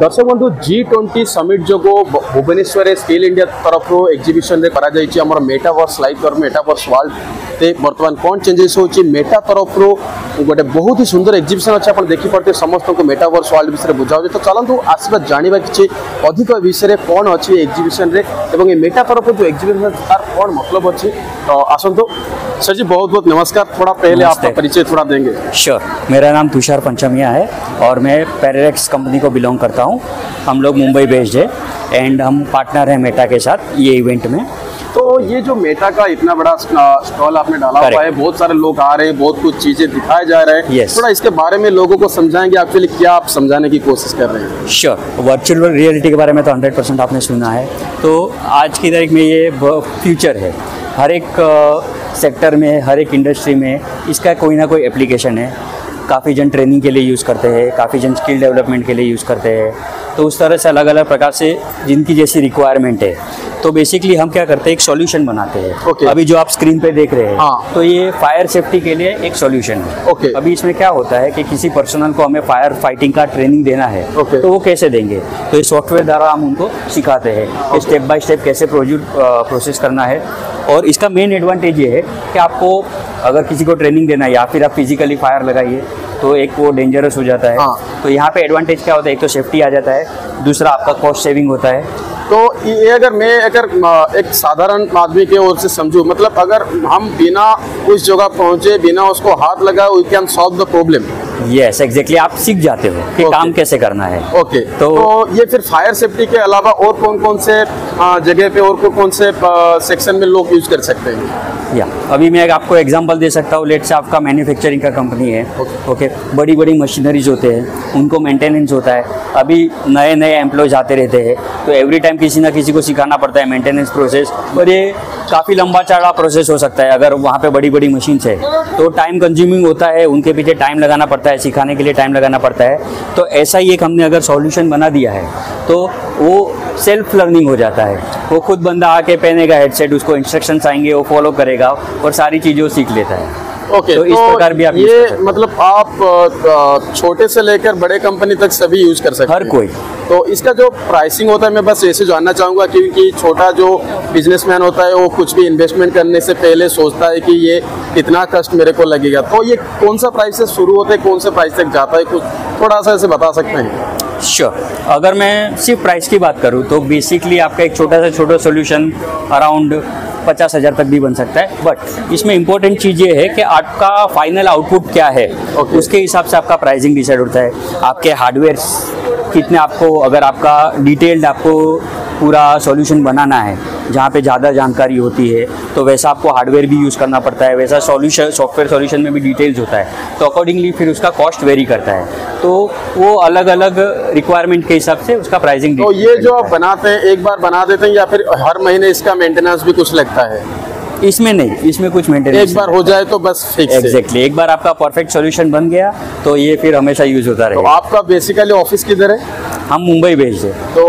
दर्शक बंधु G20 summit जो भुवनेश्वर स्किल इंडिया तरफ एग्जिबिशन रे करा जाइछि हमर मेटावर्स लाइफ और मेटावर्स वर्ल्ड ते वर्तमान कौन चेंजेस होछि मेटा तरफ गोटे बहुत ही सुंदर एग्जिबिशन अच्छे आप देखी पार्थे समस्त को मेटावर्स वर्ल्ड विषय बुझाऊ तो चलतु आसवा जाना कि अधिक विषय कौन अच्छी एग्जिबिशन रे एवं मेटा तरफ जो एग्जिबिशन तार कौन मतलब अच्छी तो आसतु सर जी बहुत बहुत नमस्कार। थोड़ा पहले आपका परिचय थोड़ा देंगे? श्योर, मेरा नाम तुषार पंचमिया है और मैं पैरेलेक्स कंपनी को बिलोंग करता हूँ। हम लोग मुंबई बेस्ड है एंड हम पार्टनर हैं मेटा के साथ ये इवेंट में। तो ये जो मेटा का इतना बड़ा स्टॉल आपने डाला हुआ है, बहुत सारे लोग आ रहे हैं, बहुत कुछ चीजें दिखाए जा रहे हैं। yes. थोड़ा इसके बारे में लोगों को समझाएंगे एक्चुअली क्या आप समझाने की कोशिश कर रहे हैं? श्योर, वर्चुअल रियलिटी के बारे में तो 100% आपने सुना है। तो आज की तारीख में ये फ्यूचर है, हर एक सेक्टर में, हर एक इंडस्ट्री में इसका कोई ना कोई एप्लीकेशन है। काफ़ी जन ट्रेनिंग के लिए यूज़ करते हैं, काफ़ी जन स्किल डेवलपमेंट के लिए यूज़ करते हैं। तो उस तरह से अलग अलग प्रकार से जिनकी जैसी रिक्वायरमेंट है, तो बेसिकली हम क्या करते हैं, एक सॉल्यूशन बनाते हैं। okay. अभी जो आप स्क्रीन पे देख रहे हैं, हाँ. तो ये फायर सेफ्टी के लिए एक सॉल्यूशन है। okay. अभी इसमें क्या होता है कि किसी पर्सनल को हमें फायर फाइटिंग का ट्रेनिंग देना है, okay. तो वो कैसे देंगे? तो इस सॉफ्टवेयर द्वारा हम उनको सिखाते हैं कि स्टेप बाय स्टेप कैसे प्रोसेस करना है। और इसका मेन एडवांटेज ये है कि आपको अगर किसी को ट्रेनिंग देना है या फिर आप फिजिकली फायर लगाइए तो एक वो डेंजरस हो जाता है। हाँ। तो यहाँ पे एडवांटेज क्या होता है, एक तो सेफ्टी आ जाता है, दूसरा आपका कॉस्ट सेविंग होता है। तो ये अगर एक साधारण आदमी के ओर से समझूं, मतलब अगर हम बिना उस जगह पहुंचे, बिना उसको हाथ लगाए, we can solve the problem. Yes, exactly, आप सीख जाते हो कि काम कैसे करना है। ओके, तो ये फिर फायर सेफ्टी के अलावा और कौन कौन से जगह पे और कौन से सेक्शन में लोग यूज कर सकते हैं? या अभी मैं आपको एग्जांपल दे सकता हूँ। लेट से आपका मैन्युफैक्चरिंग का कंपनी है, ओके, बड़ी बड़ी मशीनरीज होते हैं, उनको मेंटेनेंस होता है। अभी नए नए एम्प्लॉयज आते रहते हैं, तो एवरी टाइम किसी ना किसी को सिखाना पड़ता है मेंटेनेंस प्रोसेस, और ये काफ़ी लंबा चौड़ा प्रोसेस हो सकता है। अगर वहाँ पे बड़ी बड़ी मशीन्स है तो टाइम कंज्यूमिंग होता है, उनके पीछे टाइम लगाना पड़ता है, सिखाने के लिए टाइम लगाना पड़ता है। तो ऐसा ही एक हमने अगर सॉल्यूशन बना दिया है तो वो सेल्फ लर्निंग हो जाता है। वो खुद बंदा आके पहनेगा हेडसेट, उसको इंस्ट्रक्शंस आएंगे, वो फॉलो करेगा और सारी चीज़ें वो सीख लेता है। ओके, तो इस प्रकार भी आप ये मतलब आप छोटे से लेकर बड़े कंपनी तक सभी यूज कर सकते हैं, हर कोई। तो इसका जो प्राइसिंग होता है, मैं बस ऐसे जानना चाहूँगा, क्योंकि छोटा जो बिजनेसमैन होता है वो कुछ भी इन्वेस्टमेंट करने से पहले सोचता है कि ये इतना कष्ट मेरे को लगेगा। तो ये कौन सा प्राइस से शुरू होता है, कौन से प्राइस तक जाता है, कुछ थोड़ा सा ऐसे बता सकते हैं? श्योर, अगर मैं सिर्फ प्राइस की बात करूँ तो बेसिकली आपका एक छोटा सोल्यूशन अराउंड 50,000 तक भी बन सकता है। बट इसमें इंपॉर्टेंट चीज़ ये है कि आपका फाइनल आउटपुट क्या है, उसके हिसाब से आपका प्राइसिंग डिसाइड होता है। आपके हार्डवेयर कितने, आपको अगर आपका डिटेल्ड आपको पूरा सॉल्यूशन बनाना है जहाँ पे ज़्यादा जानकारी होती है, तो वैसा आपको हार्डवेयर भी यूज़ करना पड़ता है, वैसा सॉफ्टवेयर सॉल्यूशन में भी डिटेल्स होता है। तो अकॉर्डिंगली फिर उसका कॉस्ट वेरी करता है। तो वो अलग अलग रिक्वायरमेंट के हिसाब से उसका प्राइसिंग। तो ये जो आप बनाते हैं, एक बार बना देते हैं या फिर हर महीने इसका मेंटेनेंस भी कुछ लगता है? इसमें नहीं, इसमें कुछ मेंटेनेंस एक बार हो जाए तो बस फिक्स है। एग्जैक्टली, एक बार आपका परफेक्ट सॉल्यूशन बन गया तो ये फिर हमेशा यूज होता रहेगा। तो आपका बेसिकली ऑफिस किधर है? हम मुंबई बेस्ड है। तो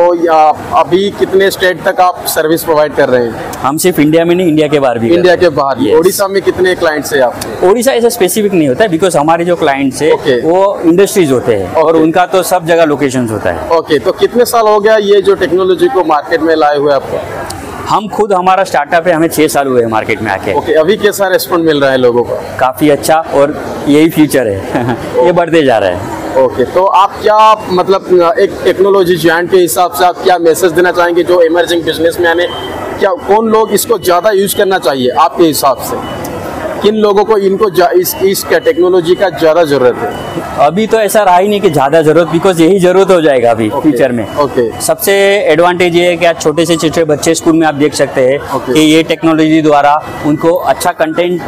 अभी कितने स्टेट तक आप सर्विस प्रोवाइड कर रहे हैं? हम सिर्फ इंडिया में नहीं, इंडिया के बाहर भी। इंडिया के बाहर? yes. ओडिशा में कितने क्लाइंट्स है आपके? ओडिशा ऐसा स्पेसिफिक नहीं होता है, बिकॉज हमारे जो क्लाइंट्स है वो इंडस्ट्रीज होते हैं और उनका तो सब जगह लोकेशंस होता है। ओके, तो कितने साल हो गया ये जो टेक्नोलॉजी को मार्केट में लाए हुए आपको? हम खुद, हमारा स्टार्टअप है, हमें 6 साल हुए हैं मार्केट में आके। ओके, अभी कैसा रिस्पॉन्स मिल रहा है लोगों का? काफ़ी अच्छा, और यही फ्यूचर है ये बढ़ते जा रहा है। ओके, तो आप क्या मतलब एक टेक्नोलॉजी जायंट के हिसाब से आप क्या मैसेज देना चाहेंगे जो इमर्जिंग बिजनेसमैन है? क्या कौन लोग इसको ज़्यादा यूज करना चाहिए आपके हिसाब से? किन लोगों को इनको इस टेक्नोलॉजी का ज़्यादा ज़रूरत है? अभी तो ऐसा रहा ही नहीं कि ज़्यादा ज़रूरत, बिकॉज यही ज़रूरत हो जाएगा अभी फ्यूचर में। सबसे एडवांटेज ये है कि आज छोटे से छोटे बच्चे स्कूल में आप देख सकते हैं कि ये टेक्नोलॉजी द्वारा उनको अच्छा कंटेंट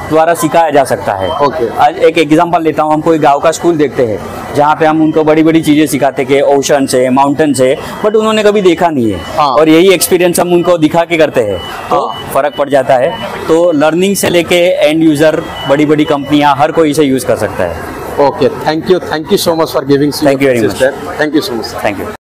द्वारा सिखाया जा सकता है। आज एक एग्जांपल लेता हूँ, हम कोई गांव का स्कूल देखते हैं जहाँ पे हम उनको बड़ी बड़ी चीज़ें सिखाते कि ओशन से, माउंटेन से, बट उन्होंने कभी देखा नहीं है। और यही एक्सपीरियंस हम उनको दिखा के करते हैं तो फ़र्क पड़ जाता है। तो लर्निंग से लेके एंड यूज़र, बड़ी बड़ी कंपनियाँ, हर कोई इसे यूज़ कर सकता है। Okay, thank you so much for giving. Thank you very much. Thank you so much. Thank you.